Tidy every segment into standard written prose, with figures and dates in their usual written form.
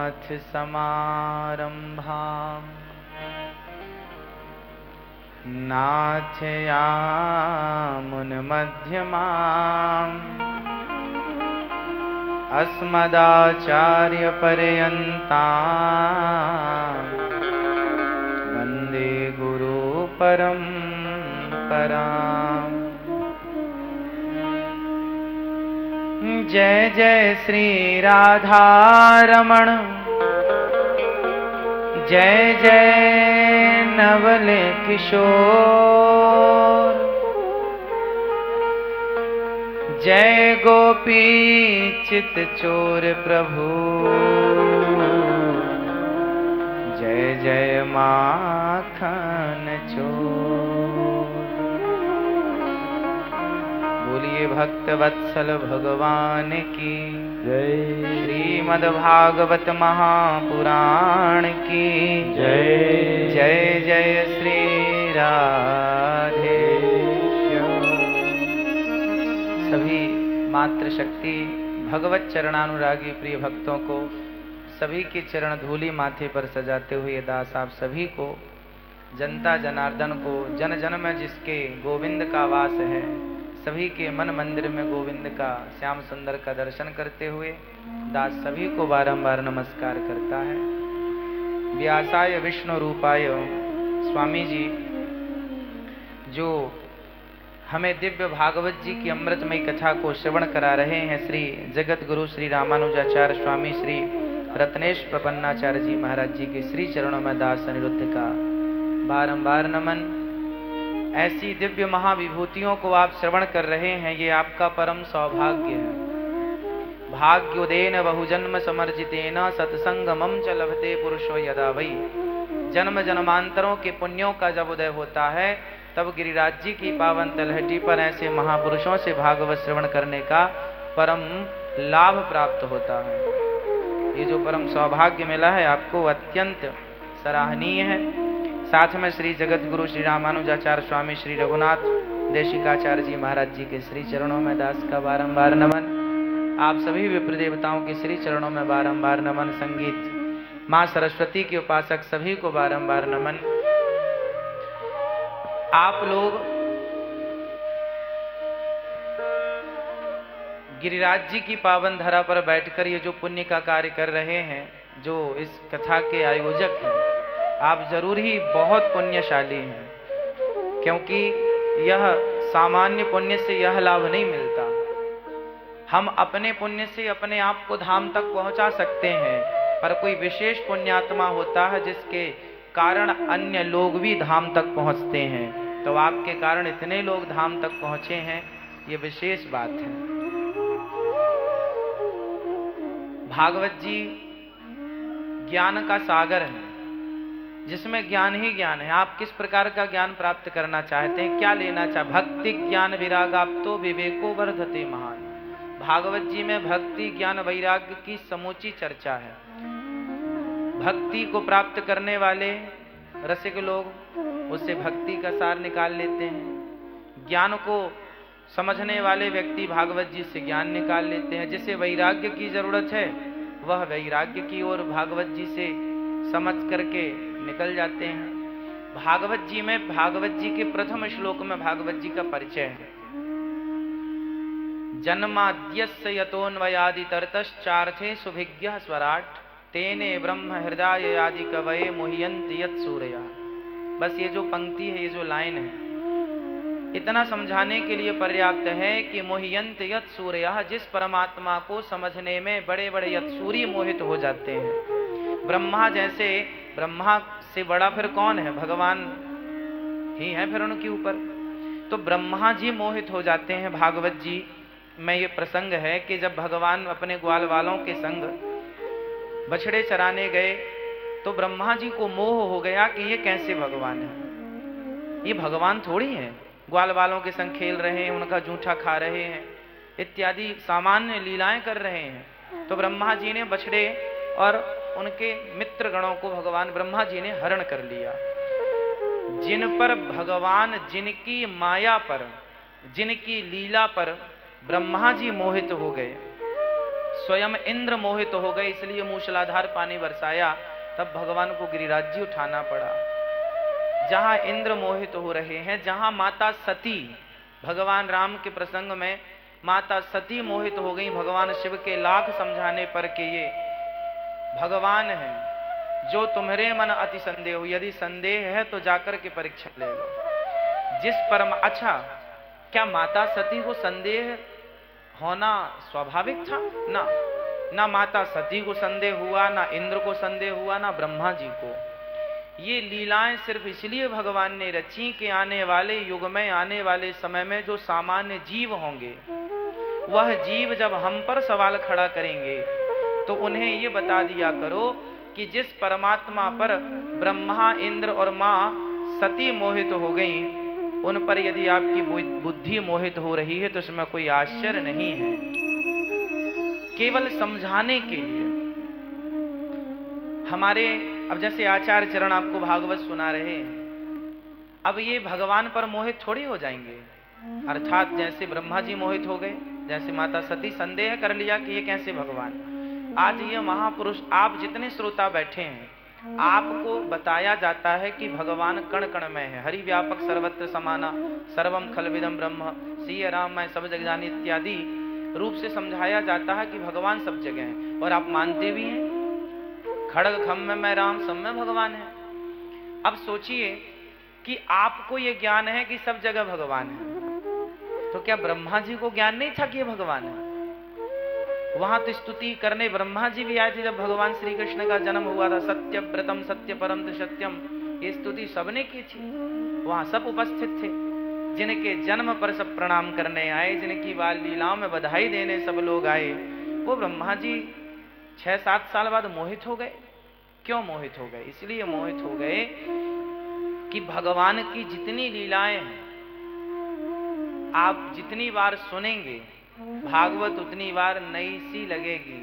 नाथ समारंभाम् नाथयामुनमध्यमाम् अस्मदाचार्यपर्यन्ताम् वन्दे गुरुपरम्पराम्। जय जय श्री राधारमण, जय जय नवल किशोर, जय गोपी चित चोर प्रभु, जय जय माखन चोर। बोलिए भक्त वत्सल भगवान की जय। श्रीमद्भागवत महापुराण की जय। जय जय श्री राधे। सभी मातृशक्ति भगवत चरणानुरागी प्रिय भक्तों को सभी के चरण धूलि माथे पर सजाते हुए दास आप सभी को, जनता जनार्दन को, जन जन में जिसके गोविंद का वास है, सभी के मन मंदिर में गोविंद का, श्याम सुंदर का दर्शन करते हुए दास सभी को बारंबार नमस्कार करता है। व्यासाय विष्णु रूपाय स्वामी जी जो हमें दिव्य भागवत जी की अमृतमयी कथा को श्रवण करा रहे हैं, श्री जगत गुरु श्री रामानुजाचार्य स्वामी श्री रत्नेश प्रपन्नाचार्य जी महाराज जी के श्री चरणों में दास अनिरुद्ध का बारंबार नमन। ऐसी दिव्य महाविभूतियों को आप श्रवण कर रहे हैं, ये आपका परम सौभाग्य है। भाग्योदेन बहुजन्म समर्जितेन सत्संगमं च लभते पुरुषो यदा वै। जन्म जन्मांतरों के पुण्यों का जब उदय होता है, तब गिरिराज जी की पावन तलहटी पर ऐसे महापुरुषों से भागवत श्रवण करने का परम लाभ प्राप्त होता है। ये जो परम सौभाग्य मिला है आपको, अत्यंत सराहनीय है। साथ में श्री जगत गुरु श्री रामानुजाचार्य स्वामी श्री रघुनाथ देशिकाचार्य जी महाराज जी के श्री चरणों में दास का बारंबार नमन। आप सभी विप्र देवताओं के श्री चरणों में बारंबार नमन। संगीत माँ सरस्वती के उपासक सभी को बारंबार नमन। आप लोग गिरिराज जी की पावन धरा पर बैठकर ये जो पुण्य का कार्य कर रहे हैं, जो इस कथा के आयोजक हैं, आप जरूर ही बहुत पुण्यशाली हैं, क्योंकि यह सामान्य पुण्य से यह लाभ नहीं मिलता। हम अपने पुण्य से अपने आप को धाम तक पहुंचा सकते हैं, पर कोई विशेष पुण्यात्मा होता है जिसके कारण अन्य लोग भी धाम तक पहुंचते हैं। तो आपके कारण इतने लोग धाम तक पहुंचे हैं, ये विशेष बात है। भागवत जी ज्ञान का सागर है, जिसमें ज्ञान ही ज्ञान है। आप किस प्रकार का ज्ञान प्राप्त करना चाहते हैं, क्या लेना चाहते? भक्ति ज्ञान विरागाप्तो विवेको वर्धते महान। भागवत जी में भक्ति ज्ञान वैराग्य की समूची चर्चा है। भक्ति को प्राप्त करने वाले रसिक लोग उससे भक्ति का सार निकाल लेते हैं। ज्ञान को समझने वाले व्यक्ति भागवत जी से ज्ञान निकाल लेते हैं। जिसे वैराग्य की जरूरत है वह वैराग्य की ओर भागवत जी से समझ करके निकल जाते हैं। भागवत जी में भागवत जी के प्रथम श्लोक में भागवत जी का परिचय है। जन्माद्यस्य यतोन्वयादि तरतश्चार्थे सुभिज्ञः स्वराट तेने ब्रह्म हृदय आदि कवये मुह्यन्ति यत् सूरया। बस ये जो पंक्ति है, ये जो लाइन है, इतना समझाने के लिए पर्याप्त है कि मुह्यन्ति यत् सूरया, जिस परमात्मा को समझने में बड़े बड़े यत्सूरी मोहित हो जाते हैं। ब्रह्मा जैसे, ब्रह्मा से बड़ा फिर कौन है? भगवान ही है फिर उनके ऊपर। तो ब्रह्मा जी मोहित हो जाते हैं। भागवत जी में ये प्रसंग है कि जब भगवान अपने ग्वाल वालों के संग बछड़े चराने गए, तो ब्रह्मा जी को मोह हो गया कि ये कैसे भगवान है, ये भगवान थोड़ी है। ग्वाल वालों के संग खेल रहे हैं, उनका जूठा खा रहे हैं, इत्यादि सामान्य लीलाएं कर रहे हैं। तो ब्रह्मा जी ने बछड़े और उनके मित्र गणों को भगवान ब्रह्मा जी ने हरण कर लिया। जिन पर भगवान, जिनकी माया पर, जिनकी लीला पर ब्रह्मा जी मोहित हो गए, स्वयं इंद्र मोहित हो गए, इसलिए मूसलाधार पानी बरसाया, तब भगवान को गिरिराज जी उठाना पड़ा। जहां इंद्र मोहित हो रहे हैं, जहां माता सती, भगवान राम के प्रसंग में माता सती मोहित हो गई भगवान शिव के लाख समझाने पर कि ये भगवान है, जो तुम्हारे मन अति संदेह हो, यदि संदेह है तो जाकर के परीक्षा ले लो। जिस परम, अच्छा क्या माता सती को संदेह होना स्वाभाविक था? ना माता सती को संदेह हुआ, ना इंद्र को संदेह हुआ, ना ब्रह्मा जी को। ये लीलाएं सिर्फ इसलिए भगवान ने रची कि आने वाले युग में, आने वाले समय में जो सामान्य जीव होंगे, वह जीव जब हम पर सवाल खड़ा करेंगे तो उन्हें ये बता दिया करो कि जिस परमात्मा पर ब्रह्मा, इंद्र और मां सती मोहित हो गई, उन पर यदि आपकी बुद्धि मोहित हो रही है तो इसमें कोई आश्चर्य नहीं है। केवल समझाने के लिए हमारे, अब जैसे आचार्य चरण आपको भागवत सुना रहे हैं, अब ये भगवान पर मोहित थोड़ी हो जाएंगे। अर्थात जैसे ब्रह्मा जी मोहित हो गए, जैसे माता सती संदेह कर लिया कि ये कैसे भगवान। आज ये महापुरुष, आप जितने श्रोता बैठे हैं, आपको बताया जाता है कि भगवान कण कण में है। हरि व्यापक सर्वत्र समाना, सर्वम खलविदम ब्रह्म, सिय राम मैं सब जग जानी इत्यादि रूप से समझाया जाता है कि भगवान सब जगह है। और आप मानते भी हैं, खड़ग खम में मैं राम, सब में भगवान है। अब सोचिए कि आपको ये ज्ञान है कि सब जगह भगवान है, तो क्या ब्रह्मा जी को ज्ञान नहीं था कि ये भगवान है? वहां तो स्तुति करने ब्रह्मा जी भी आए थे जब भगवान श्री कृष्ण का जन्म हुआ था। सत्य व्रतम सत्य परम सत्यम, ये स्तुति सबने की थी, वहां सब उपस्थित थे। जिनके जन्म पर सब प्रणाम करने आए, जिनकी बाल लीलाओं में बधाई देने सब लोग आए, वो ब्रह्मा जी 6-7 साल बाद मोहित हो गए। क्यों मोहित हो गए? इसलिए मोहित हो गए कि भगवान की जितनी लीलाएं हैं, आप जितनी बार सुनेंगे भागवत उतनी बार नई सी लगेगी।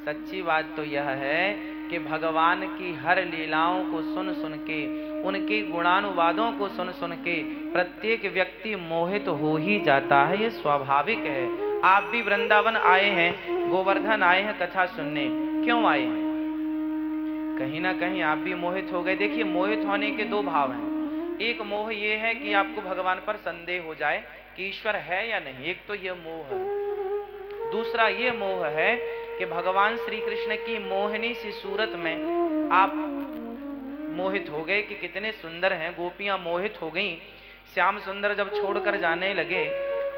सच्ची बात तो यह है कि भगवान की हर लीलाओं को सुन सुन के, उनके गुणानुवादों को सुन सुन के प्रत्येक व्यक्ति मोहित हो ही जाता है। ये स्वाभाविक है। आप भी वृंदावन आए हैं, गोवर्धन आए हैं कथा सुनने, क्यों आए हैं? कहीं ना कहीं आप भी मोहित हो गए। देखिए, मोहित होने के दो भाव हैं। एक मोह ये है कि आपको भगवान पर संदेह हो जाए कि ईश्वर है या नहीं, एक तो ये मोह है। दूसरा ये मोह है कि भगवान श्री कृष्ण की मोहिनी सी सूरत में आप मोहित हो गए कि कितने सुंदर हैं। गोपियां मोहित हो गईं। श्याम सुंदर जब छोड़कर जाने लगे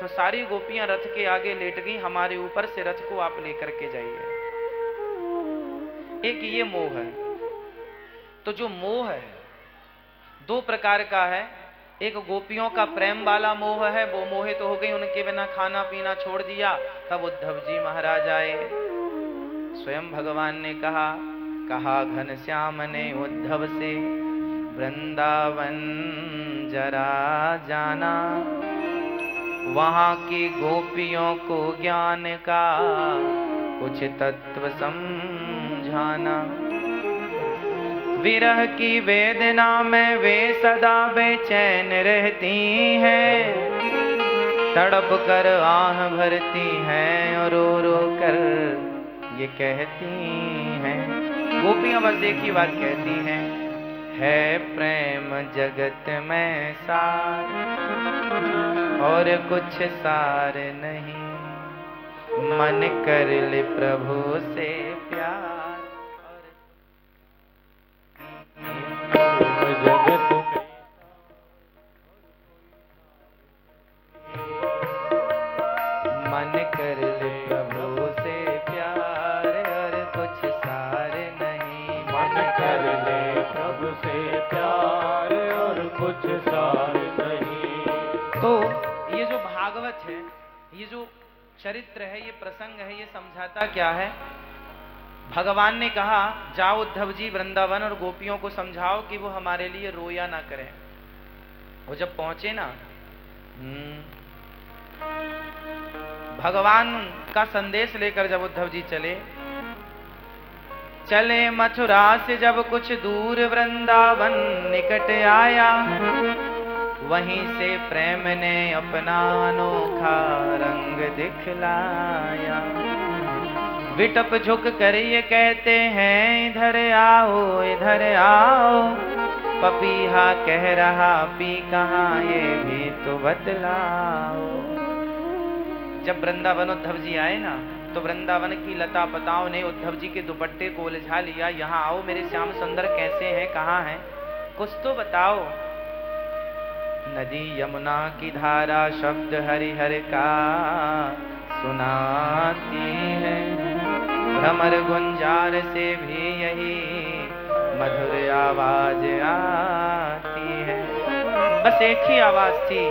तो सारी गोपियां रथ के आगे लेट गईं, हमारे ऊपर से रथ को आप लेकर के जाइए। एक ये मोह है। तो जो मोह है दो प्रकार का है। एक गोपियों का प्रेम वाला मोह है, वो मोहित हो गई, उनके बिना खाना पीना छोड़ दिया। तब उद्धव जी महाराज आए, स्वयं भगवान ने कहा घनश्याम ने उद्धव से, वृंदावन जरा जाना, वहां की गोपियों को ज्ञान का कुछ तत्व समझाना। विरह की वेदना में वे सदा बेचैन रहती हैं, तड़प कर आह भरती हैं और रो रो कर ये कहती हैं। गोपियां बस एक ही बात कहती हैं, है प्रेम जगत में सार और कुछ सार नहीं, मन कर ले प्रभु से प्यार। जगत मन कर ले प्रभु से प्यार और कुछ सार नहीं, मन कर ले प्रभु से प्यार और कुछ सार नहीं। तो ये जो भागवत है, ये जो चरित्र है, ये प्रसंग है, ये समझाता क्या है? भगवान ने कहा जाओ उद्धव जी वृंदावन और गोपियों को समझाओ कि वो हमारे लिए रोया ना करें। वो जब पहुंचे ना, भगवान का संदेश लेकर जब उद्धव जी चले मथुरा से जब कुछ दूर वृंदावन निकट आया, वहीं से प्रेम ने अपना अनोखा रंग दिखलाया। विटप झुक कर ये कहते हैं इधर आओ इधर आओ, पपीहा कह रहा पी कहाँ ये भी तो बतलाओ। जब वृंदावन उद्धव जी आए ना, तो वृंदावन की लता पताओं ने उद्धव जी के दुपट्टे को उलझा लिया। यहाँ आओ मेरे श्याम सुंदर, कैसे हैं, कहाँ हैं, कुछ तो बताओ। नदी यमुना की धारा शब्द हरिहर का सुनाती है, भ्रमर गुंजार से भी यही मधुर आवाज आती है। बस एक ही आवाज थी,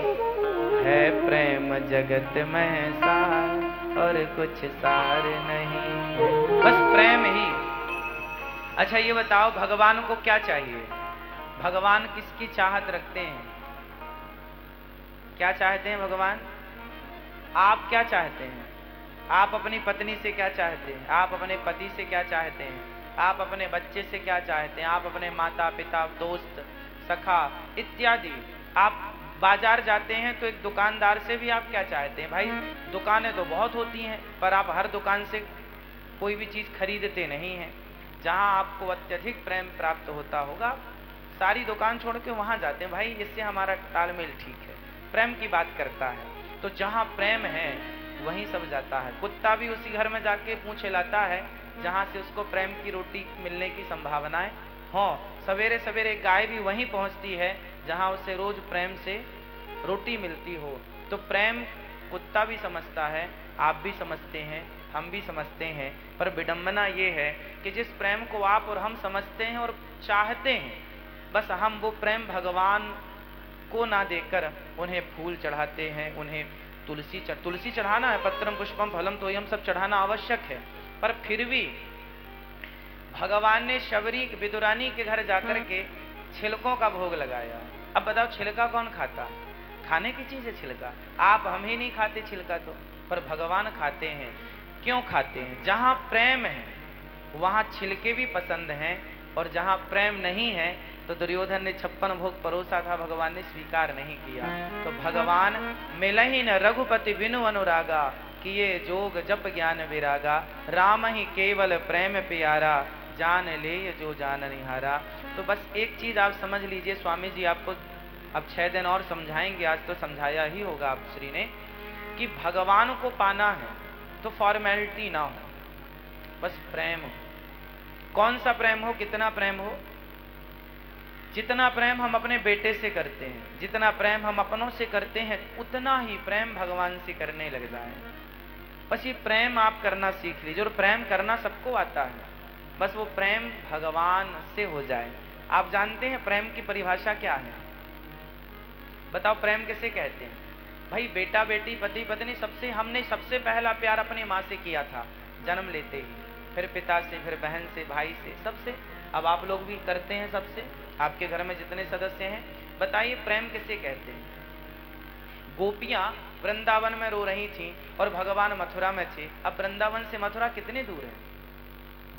है प्रेम जगत में सार और कुछ सार नहीं, बस प्रेम ही। अच्छा ये बताओ, भगवान को क्या चाहिए? भगवान किसकी चाहत रखते हैं? क्या चाहते हैं भगवान? आप क्या चाहते हैं? आप अपनी पत्नी से क्या चाहते हैं? आप अपने पति से क्या चाहते हैं? आप अपने बच्चे से क्या चाहते हैं? आप अपने माता पिता, दोस्त, सखा इत्यादि। आप बाजार जाते हैं तो एक दुकानदार से भी आप क्या चाहते हैं? भाई दुकानें तो बहुत होती हैं, पर आप हर दुकान से कोई भी चीज खरीदते नहीं हैं। जहां आपको अत्यधिक प्रेम प्राप्त होता होगा, सारी दुकान छोड़ के वहां जाते हैं, भाई इससे हमारा तालमेल ठीक है, प्रेम की बात करता है। तो जहां प्रेम है वहीं सब जाता है। कुत्ता भी उसी घर में जाके पूंछ हिलाता है जहां से उसको प्रेम की रोटी मिलने की संभावनाएं हो। सवेरे सवेरे गाय भी वहीं पहुंचती है जहां उसे रोज प्रेम से रोटी मिलती हो। तो प्रेम कुत्ता भी समझता है, आप भी समझते हैं, हम भी समझते हैं, पर विडंबना ये है कि जिस प्रेम को आप और हम समझते हैं और चाहते हैं, बस हम वो प्रेम भगवान को ना देकर उन्हें फूल चढ़ाते हैं, उन्हें तुलसी चढ़ाना है, पत्रम पुष्पम फलम तो यम सब चढ़ाना आवश्यक है, पर फिर भी भगवान ने शबरी विदुरानी के घर जाकर के छिलकों का भोग लगाया। अब बताओ छिलका कौन खाता? खाने की चीज है छिलका, आप हम ही नहीं खाते छिलका तो, पर भगवान खाते हैं। क्यों खाते हैं? जहां प्रेम है वहां छिलके भी पसंद हैं, और जहां प्रेम नहीं है तो दुर्योधन ने 56 भोग परोसा था, भगवान ने स्वीकार नहीं किया। तो भगवान मिलहि न रघुपति बिनु अनुरागा, किए जोग जप ज्ञान विरागा, राम ही केवल प्रेम प्यारा, जान ले जो जान निहारा। तो बस एक चीज आप समझ लीजिए, स्वामी जी आपको अब 6 दिन और समझाएंगे, आज तो समझाया ही होगा आप श्री ने, कि भगवान को पाना है तो फॉर्मेलिटी ना हो, बस प्रेम हो। कौन सा प्रेम हो? कितना प्रेम हो? जितना प्रेम हम अपने बेटे से करते हैं, जितना प्रेम हम अपनों से करते हैं, उतना ही प्रेम भगवान से करने लग जाए। बस ये प्रेम आप करना सीख लीजिए, और प्रेम करना सबको आता है, बस वो प्रेम भगवान से हो जाए। आप जानते हैं प्रेम की परिभाषा क्या है? बताओ प्रेम किसे कहते हैं? भाई बेटा बेटी, पति पत्नी, हमने सबसे पहला प्यार अपनी माँ से किया था जन्म लेते ही, फिर पिता से, फिर बहन से, भाई से, सबसे। अब आप लोग भी करते हैं सबसे, आपके घर में जितने सदस्य हैं। बताइए प्रेम किसे कहते हैं? गोपियां वृंदावन में रो रही थीं और भगवान मथुरा में थे। अब वृंदावन से मथुरा कितने दूर है?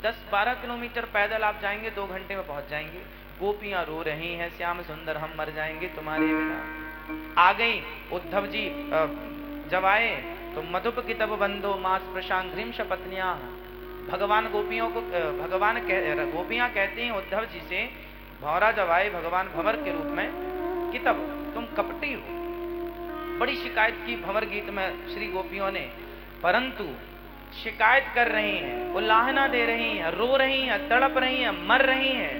10-12 किलोमीटर पैदल आप जाएंगे, 2 घंटे में पहुंच जाएंगे। गोपियां रो रही हैं, श्याम सुंदर हम मर जाएंगे तुम्हारे बिना। आ गई उद्धव जी जब आए तो मधुप की तब बंधो मास प्रशांग्रीम शपत्नियां। भगवान गोपियों को गोपियां कहती हैं उद्धव जी से, भौरा जब आए भगवान भंवर के रूप में, कि तब तुम कपटी हो। बड़ी शिकायत की भंवर गीत में श्री गोपियों ने, परंतु शिकायत कर रही हैं, उल्लाहना दे रही हैं, रो रही हैं, तड़प रही हैं, मर रही हैं।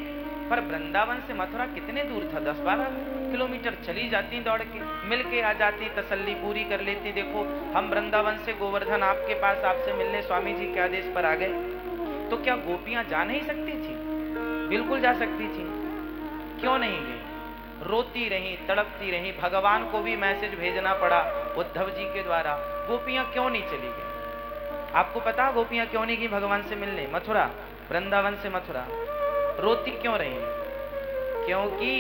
पर वृंदावन से मथुरा कितने दूर था? 10-12 किलोमीटर चली जाती, दौड़ के मिल के आ जाती, तसल्ली पूरी कर लेती। देखो हम वृंदावन से गोवर्धन आपके पास आपसे मिलने स्वामी जी के आदेश पर आ गए। तो क्या गोपियां जा नहीं सकती थी? बिल्कुल जा सकती थी। क्यों नहीं गई? रोती रही, तड़पती रही। भगवान को भी मैसेज भेजना पड़ा उद्धव जी के द्वारा। गोपियां क्यों नहीं चली गई? आपको पता गोपियां क्यों नहीं गई भगवान से मिलने? मथुरा, वृंदावन से मथुरा रोती क्यों रही? क्योंकि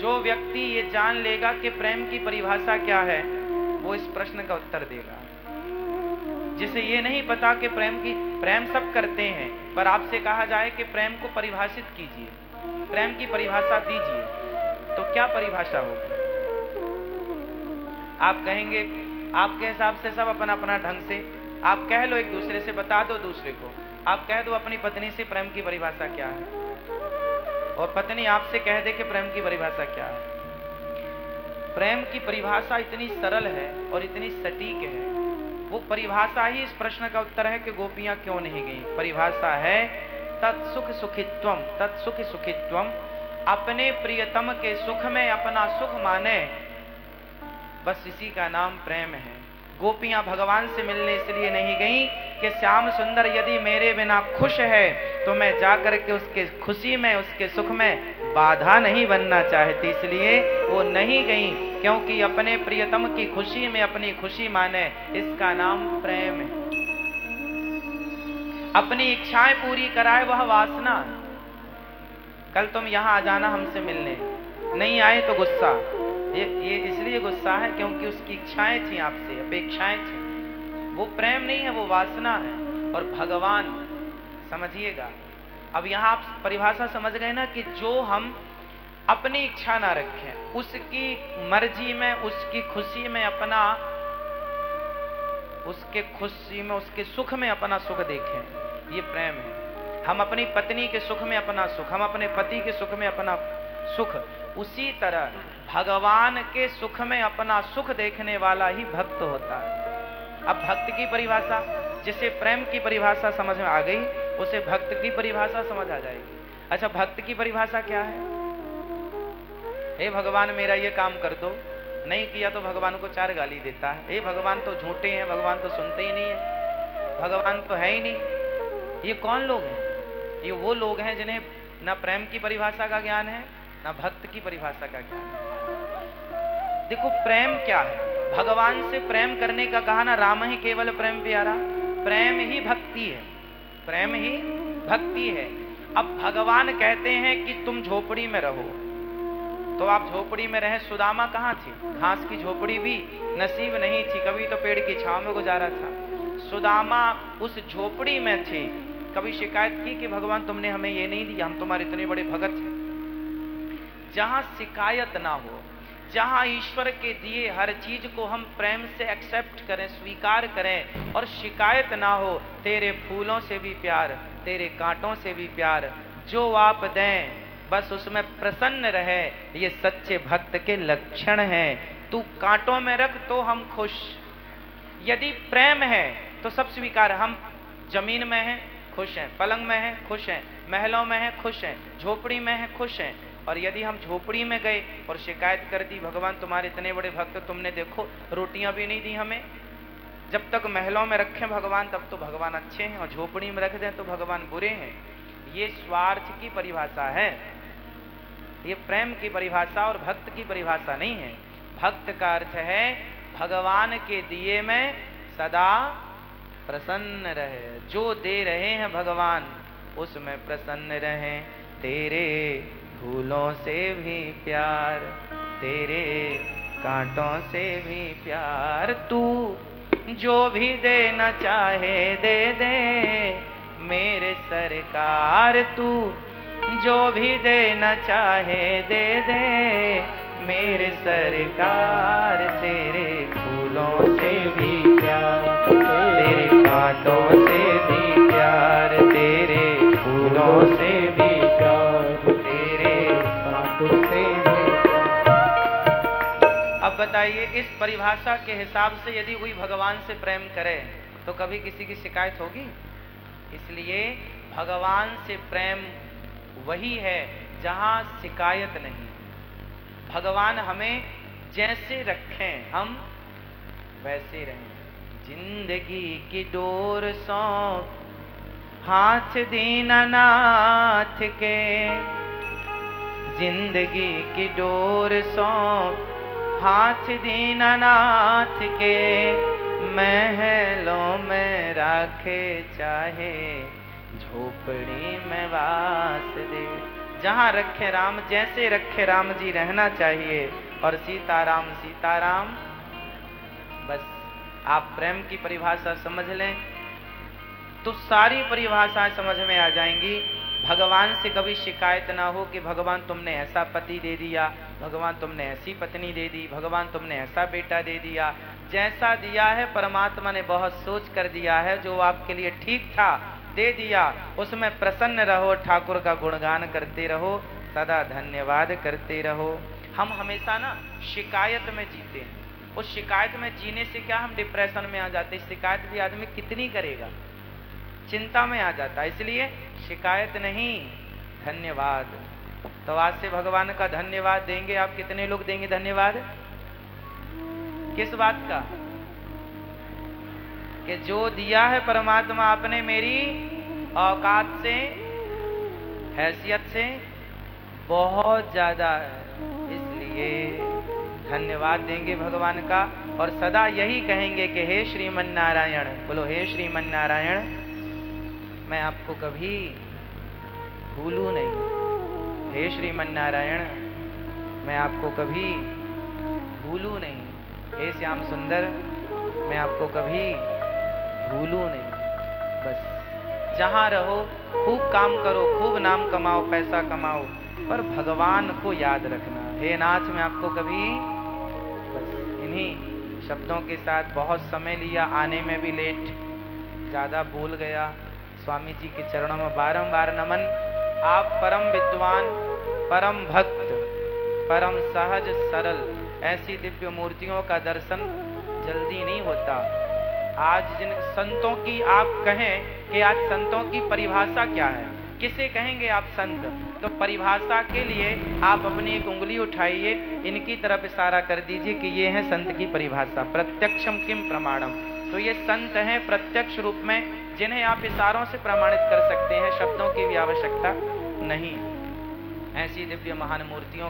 जो व्यक्ति ये जान लेगा कि प्रेम की परिभाषा क्या है, वो इस प्रश्न का उत्तर देगा। जिसे ये नहीं पता कि प्रेम सब करते हैं, पर आपसे कहा जाए कि प्रेम को परिभाषित कीजिए, प्रेम की परिभाषा दीजिए, तो क्या परिभाषा होगी? आप कहेंगे आपके हिसाब से सब अपना अपना ढंग से आप कह लो एक दूसरे से, बता दो दूसरे को, आप कह दो अपनी पत्नी से प्रेम की परिभाषा क्या है, और पत्नी आपसे कह दे कि प्रेम की परिभाषा क्या है। प्रेम की परिभाषा इतनी सरल है और इतनी सटीक है, वो परिभाषा ही इस प्रश्न का उत्तर है कि गोपियां क्यों नहीं गईं। परिभाषा है तत्सुख सुखित्वम, तत्सुख सुखित्वम, अपने प्रियतम के सुख में अपना सुख माने, बस इसी का नाम प्रेम है। गोपियां भगवान से मिलने इसलिए नहीं गईं कि श्याम सुंदर यदि मेरे बिना खुश है तो मैं जाकर के उसके खुशी में, उसके सुख में बाधा नहीं बनना चाहती, इसलिए वो नहीं गईं, क्योंकि अपने प्रियतम की खुशी में अपनी खुशी माने, इसका नाम प्रेम है। अपनी इच्छाएं पूरी कराए वह वासना। कल तुम यहां आ जाना हमसे मिलने, नहीं आए तो गुस्सा। ये इसलिए गुस्सा है क्योंकि उसकी इच्छाएं थी, आपसे अपेक्षाएं थी। वो प्रेम नहीं है, वो वासना है। और भगवान, समझिएगा, अब यहां आप परिभाषा समझ गए ना कि जो हम अपनी इच्छा ना रखें, उसकी मर्जी में, उसकी खुशी में अपना, उसके खुशी में, उसके सुख में अपना सुख देखें, ये प्रेम है। हम अपनी पत्नी के सुख में अपना सुख, हम अपने पति के सुख में अपना सुख, उसी तरह भगवान के सुख में अपना सुख देखने वाला ही भक्त होता है। अब भक्त की परिभाषा, जिसे प्रेम की परिभाषा समझ में आ गई, उसे भक्त की परिभाषा समझ आ जाएगी। अच्छा, भक्त की परिभाषा क्या है? हे भगवान मेरा ये काम कर दो, नहीं किया तो भगवान को 4 गाली देता है। हे भगवान तो झूठे हैं, भगवान तो सुनते ही नहीं है, भगवान तो है ही नहीं। ये कौन लोग हैं? ये वो लोग हैं जिन्हें ना प्रेम की परिभाषा का ज्ञान है, ना भक्त की परिभाषा का ज्ञान है। देखो प्रेम क्या है, भगवान से प्रेम करने का कहा ना, राम ही केवल प्रेम प्यारा। प्रेम ही भक्ति है, प्रेम ही भक्ति है। अब भगवान कहते हैं कि तुम झोपड़ी में रहो, तो आप झोपड़ी में रहे। सुदामा कहाँ थी? घास की झोपड़ी भी नसीब नहीं थी, कभी तो पेड़ की छांव में गुजारा था। सुदामा उस झोपड़ी में थे। कभी शिकायत की कि भगवान तुमने हमें ये नहीं दिया, हम तुम्हारे इतने बड़े भगत हैं? जहां शिकायत ना हो, जहां ईश्वर के दिए हर चीज को हम प्रेम से एक्सेप्ट करें, स्वीकार करें, और शिकायत ना हो, तेरे फूलों से भी प्यार, तेरे कांटों से भी प्यार, जो आप दें बस उसमें प्रसन्न रहे, ये सच्चे भक्त के लक्षण हैं। तू कांटों में रख तो हम खुश। यदि प्रेम है तो सब स्वीकार। हम जमीन में हैं, खुश हैं, पलंग में हैं, खुश हैं, महलों में हैं, खुश हैं, झोपड़ी में हैं, खुश हैं। और यदि हम झोपड़ी में गए और शिकायत कर दी, भगवान तुम्हारे इतने बड़े भक्त, तुमने देखो रोटियां भी नहीं दी हमें। जब तक महलों में रखें भगवान तब तो भगवान अच्छे हैं, और झोपड़ी में रख दें तो भगवान बुरे हैं। ये स्वार्थ की परिभाषा है, ये प्रेम की परिभाषा और भक्त की परिभाषा नहीं है। भक्त का अर्थ है भगवान के दिए में सदा प्रसन्न रहे, जो दे रहे हैं भगवान उसमें प्रसन्न रहे। तेरे फूलों से भी प्यार, तेरे कांटों से भी प्यार, तू जो भी देना चाहे दे दे मेरे सरकार, तू जो भी देना चाहे दे दे मेरे सरकार। तेरे फूलों से भी प्यार, तेरे कांटों से भी प्यार, तेरे फूलों से भी प्यार, तेरे कांटों से भी प्यार। अब बताइए, इस परिभाषा के हिसाब से यदि कोई भगवान से प्रेम करे तो कभी किसी की शिकायत होगी? इसलिए भगवान से प्रेम वही है जहां शिकायत नहीं। भगवान हमें जैसे रखें हम वैसे रहें। जिंदगी की डोर सौंप हाथ दीनानाथ के, जिंदगी की डोर सौंप हाथ दीनानाथ के, महलों में राखे चाहे झोपड़ी में वास दे। जहां रखे राम, जैसे रखे राम जी रहना चाहिए। और सीताराम सीताराम, बस आप प्रेम की परिभाषा समझ लें तो सारी परिभाषाएं समझ में आ जाएंगी। भगवान से कभी शिकायत ना हो कि भगवान तुमने ऐसा पति दे दिया, भगवान तुमने ऐसी पत्नी दे दी, भगवान तुमने ऐसा बेटा दे दिया, जैसा दिया है परमात्मा ने बहुत सोच कर दिया है, जो आपके लिए ठीक था दे दिया, उसमें प्रसन्न रहो, ठाकुर का गुणगान करते रहो, सदा धन्यवाद करते रहो। हम हमेशा ना शिकायत में जीते हैं, उस शिकायत में जीने से क्या हम डिप्रेशन में आ जाते हैं। शिकायत भी आदमी कितनी करेगा, चिंता में आ जाता है। इसलिए शिकायत नहीं, धन्यवाद। तो आज से भगवान का धन्यवाद देंगे आप। कितने लोग देंगे धन्यवाद? किस बात का? कि जो दिया है परमात्मा आपने मेरी औकात से, हैसियत से बहुत ज्यादा है, इसलिए धन्यवाद देंगे भगवान का। और सदा यही कहेंगे कि हे श्रीमन नारायण, बोलो हे श्रीमन नारायण, मैं आपको कभी भूलूं नहीं। हे श्रीमन नारायण, मैं आपको कभी भूलूं नहीं। हे श्याम सुंदर, मैं आपको कभी भूलूं नहीं। बस जहां रहो खूब काम करो, खूब नाम कमाओ, पैसा कमाओ, पर भगवान को याद रखना। हे नाथ, मैं आपको कभी, बस इन्हीं शब्दों के साथ बहुत समय लिया, आने में भी लेट, ज्यादा भूल गया। स्वामी जी के चरणों में बारंबार नमन। आप परम विद्वान, परम भक्त, परम सहज सरल, ऐसी दिव्य मूर्तियों का दर्शन जल्दी नहीं होता। आज जिन संतों की आप कहें कि आज संतों की परिभाषा क्या है, किसे कहेंगे आप संत, तो परिभाषा के लिए आप अपनी एक उंगली उठाइए, इनकी तरफ इशारा कर दीजिए कि ये है संत की परिभाषा। प्रत्यक्षम किम प्रमाणम, तो ये संत हैं प्रत्यक्ष रूप में, जिन्हें आप इशारों से प्रमाणित कर सकते हैं, शब्दों की भी आवश्यकता नहीं। ऐसी दिव्य महान मूर्तियों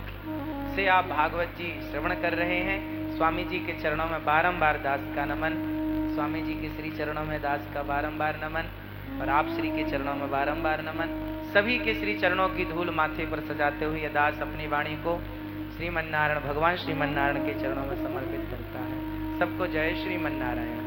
से आप भागवत जी श्रवण कर रहे हैं। स्वामी जी के चरणों में बारंबार दास का नमन, स्वामी जी के श्री चरणों में दास का बारंबार नमन, और आप श्री के चरणों में बारंबार नमन। सभी के श्री चरणों की धूल माथे पर सजाते हुए दास अपनी वाणी को श्रीमन नारायण, भगवान श्रीमन नारायण के चरणों में समर्पित करता है। सबको जय श्रीमन नारायण।